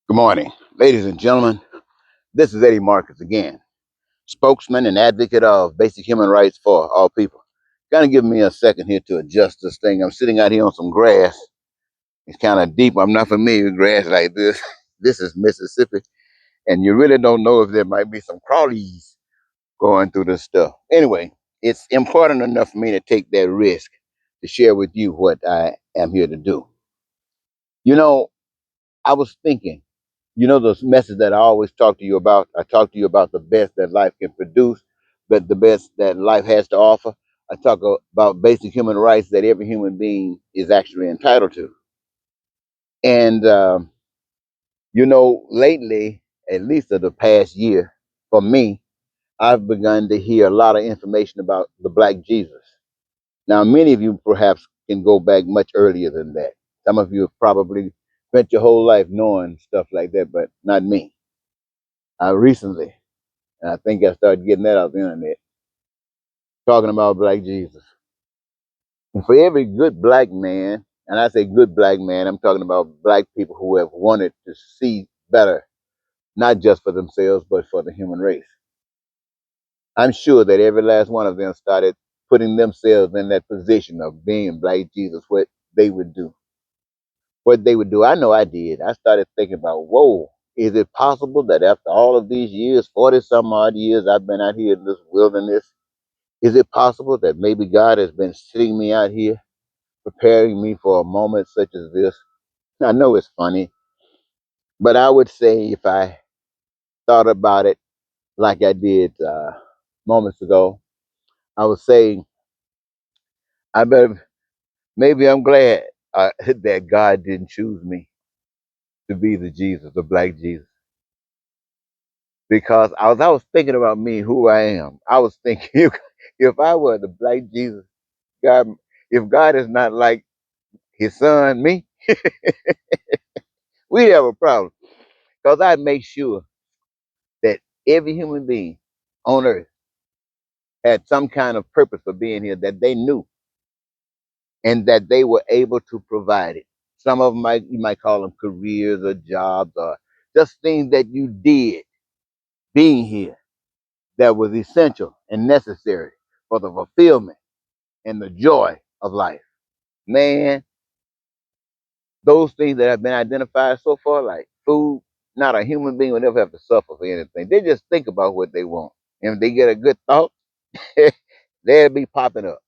Good morning, ladies and gentlemen. This is Eddie Marcus again, spokesman and advocate of basic human rights for all people. Kind of give me a second here to adjust this thing. I'm sitting out here on some grass. It's kind of deep. I'm not familiar with grass like this. This is Mississippi, and you really don't know if there might be some crawlies going through this stuff. Anyway, it's important enough for me to take that risk to share with you what I am here to do. You know, I was thinking. Those message that I always talk to you about. I talk to you about the best that life can produce, but the best that life has to offer. I talk about basic human rights that every human being is actually entitled to. And lately, at least of the past year, for me, I've begun to hear a lot of information about the Black Jesus. Now, many of you perhaps can go back much earlier than that. Some of you have probably spent your whole life knowing stuff like that, but not me. I recently, and I think I started getting that off the internet, talking about Black Jesus. And for every good black man, and I say good black man, I'm talking about black people who have wanted to see better, not just for themselves, but for the human race. I'm sure that every last one of them started putting themselves in that position of being Black Jesus, they would do. What they would do. I know I did. I started thinking about, whoa, is it possible that after all of these years, 40 some odd years I've been out here in this wilderness, is it possible that maybe God has been sitting me out here, preparing me for a moment such as this? I know it's funny, but I would say if I thought about it like I did moments ago, I would say I better, maybe I'm glad that God didn't choose me to be the Jesus, the Black Jesus, because I was thinking about me, who I am. I was thinking if I were the Black Jesus, God, if God is not like His Son, me, we'd have a problem. Because I make sure that every human being on earth had some kind of purpose for being here that they knew and that they were able to provide it. Some of them you might call them careers or jobs or just things that you did being here that was essential and necessary for the fulfillment and the joy of life. Man, those things that have been identified so far, like food, not a human being would ever have to suffer for anything. They just think about what they want. And if they get a good thought, they'll be popping up.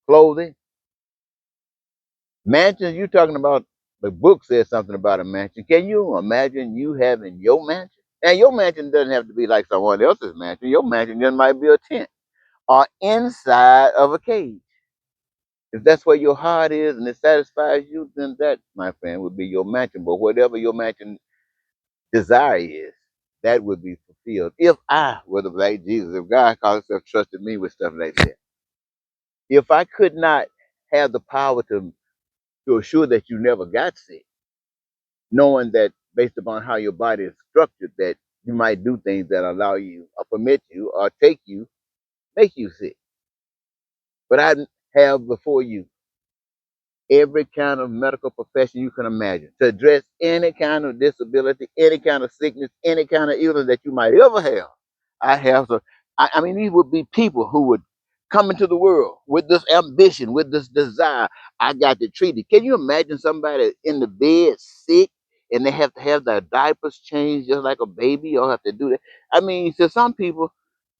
Clothing, mansions, you talking about, the book says something about a mansion. Can you imagine you having your mansion? And your mansion doesn't have to be like someone else's mansion. Your mansion just might be a tent or inside of a cage. If that's where your heart is and it satisfies you, then that, my friend, would be your mansion. But whatever your mansion desire is, that would be fulfilled. If I were the Black Jesus, if God called himself trusted me with stuff like that. If I could not have the power to assure that you never got sick, knowing that based upon how your body is structured, that you might do things that allow you or permit you or take you, make you sick. But I have before you every kind of medical profession you can imagine to address any kind of disability, any kind of sickness, any kind of illness that you might ever have. I have so I mean these would be people who would come into the world with this ambition, with this desire. I got to treat it. Can you imagine somebody in the bed sick and they have to have their diapers changed just like a baby or have to do that? I mean, to some people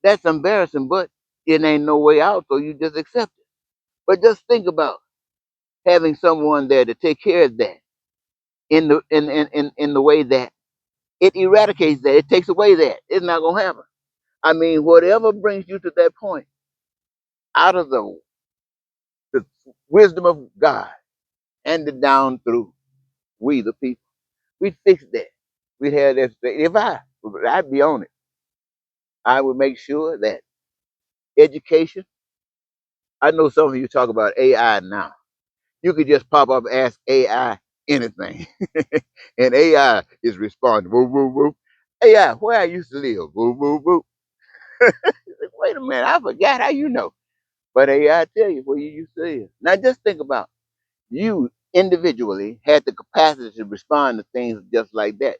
that's embarrassing, but it ain't no way out, so you just accept it. But just think about having someone there to take care of that in the way that it eradicates that, it takes away that. It's not gonna happen. I mean, whatever brings you to that point, out of the wisdom of God, handed down through we the people, we fix that. We had that. If I'd be on it, I would make sure that education. I know some of you talk about AI now. You could just pop up and ask AI anything, and AI is responding. Woo woo woo. AI, where I used to live. Woo woo woo. Wait a minute, I forgot how you know. But AI tell you where you used to live. Now just think about you individually had the capacity to respond to things just like that.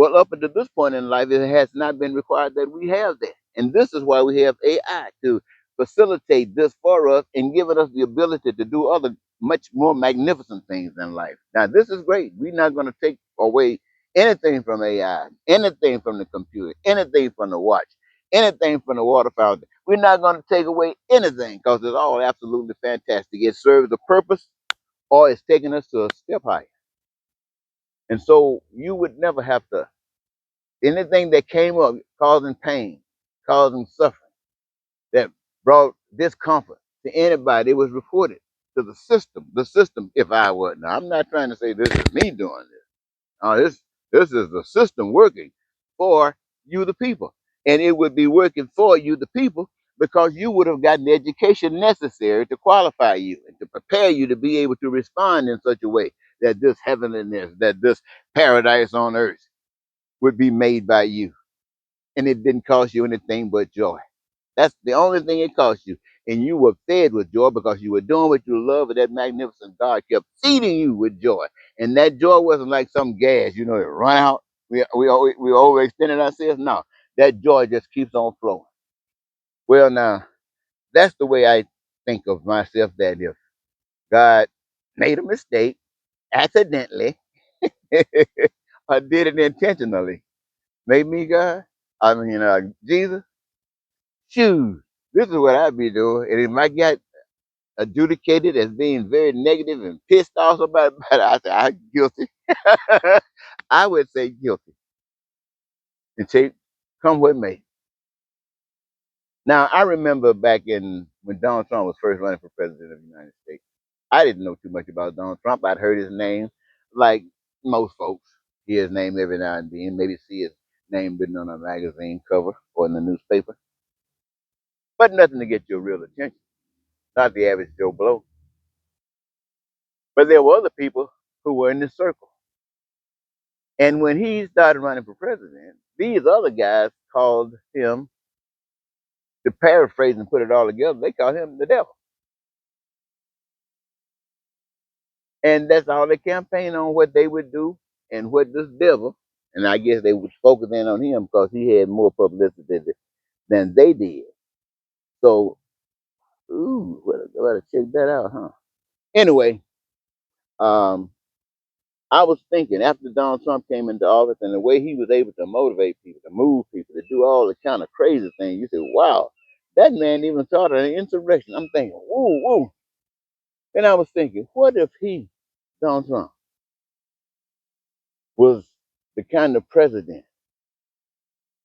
Well, up until this point in life, it has not been required that we have that. And this is why we have AI to facilitate this for us and giving us the ability to do other much more magnificent things in life. Now, this is great. We're not going to take away anything from AI, anything from the computer, anything from the watch, anything from the water fountain. We're not going to take away anything because it's all absolutely fantastic. It serves a purpose or it's taking us to a step higher. And so you would never have to anything that came up causing pain, causing suffering, that brought discomfort to anybody, it was reported to the system. The system, if I were now, I'm not trying to say this is me doing this. This is the system working for you, the people, and it would be working for you, the people, because you would have gotten the education necessary to qualify you and to prepare you to be able to respond in such a way that this heavenliness, that this paradise on earth would be made by you and it didn't cost you anything but joy. That's the only thing it cost you. And you were fed with joy because you were doing what you love, and that magnificent God kept feeding you with joy. And that joy wasn't like some gas, you know, that run out. We overextended ourselves. No, that joy just keeps on flowing. Well, now, that's the way I think of myself, that if God made a mistake accidentally or did it intentionally, made me God, I mean, Jesus, shoot, this is what I'd be doing. And if I got adjudicated as being very negative and pissed off about it, I say I'm guilty. I would say guilty and take come with me. Now I remember back in when Donald Trump was first running for president of the United States. I didn't know too much about Donald Trump. I'd heard his name, like most folks, hear his name every now and then, maybe see his name written on a magazine cover or in the newspaper, but nothing to get your real attention. Not the average Joe Blow. But there were other people who were in this circle. And when he started running for president, these other guys called him, to paraphrase and put it all together, they called him the devil. And that's all they campaigned on, what they would do and what this devil, and I guess they was focusing on him because he had more publicity than they did. So, ooh, I gotta check that out, huh? Anyway, um, I was thinking after Donald Trump came into office and the way he was able to motivate people, to move people, to do all the kind of crazy things, you said, wow, that man even started an insurrection. I'm thinking, whoa, whoa. And I was thinking, what if Donald Trump, was the kind of president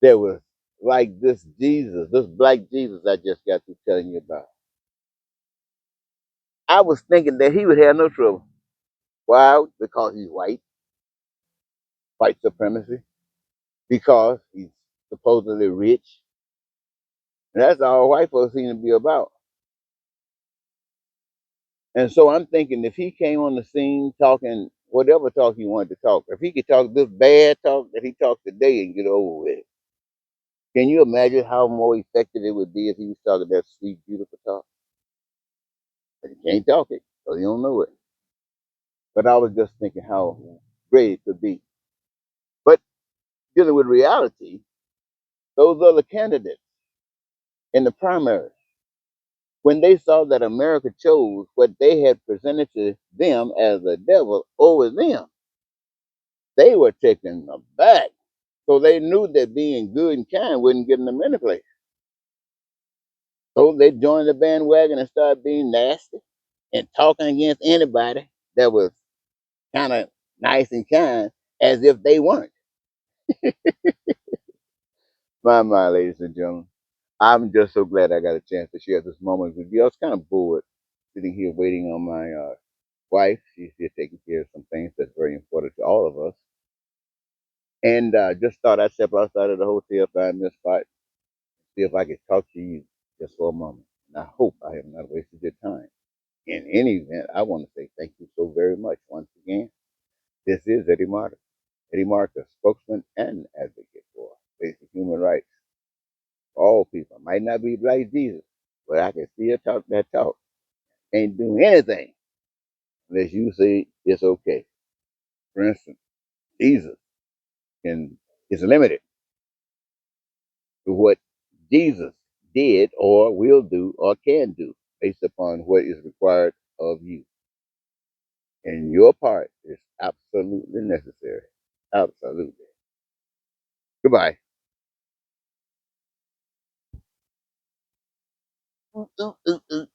that was like this Jesus, this black Jesus I just got through telling you about? I was thinking that he would have no trouble. Why? Because he's white supremacy, because he's supposedly rich. And that's all white folks seem to be about. And so I'm thinking if he came on the scene talking whatever talk he wanted to talk, if he could talk this bad talk that he talked today and get over with it, can you imagine how more effective it would be if he was talking that sweet, beautiful talk? But he can't talk it, so he don't know it. But I was just thinking how great it could be. But dealing with reality, those other candidates in the primary, when they saw that America chose what they had presented to them as the devil over them, they were taken aback. So they knew that being good and kind wouldn't get them any place. So they joined the bandwagon and started being nasty and talking against anybody that was kind of nice and kind as if they weren't. My, ladies and gentlemen, I'm just so glad I got a chance to share this moment with you. I was kind of bored sitting here waiting on my wife. She's here taking care of some things that's very important to all of us. And just thought I'd step outside of the hotel, find this spot, see if I could talk to you just for a moment. And I hope I have not wasted your time. In any event, I want to say thank you so very much once again. This is Eddie Martin. Eddie Martin, spokesman and advocate for basic human rights for all people. Might not be like Jesus, but I can still talk that talk. Ain't do anything unless you say it's okay. For instance, Jesus can It's limited to what Jesus did or will do or can do based upon what is required of you. And your part is absolutely necessary. Absolutely. Goodbye. Ooh, ooh, ooh, ooh.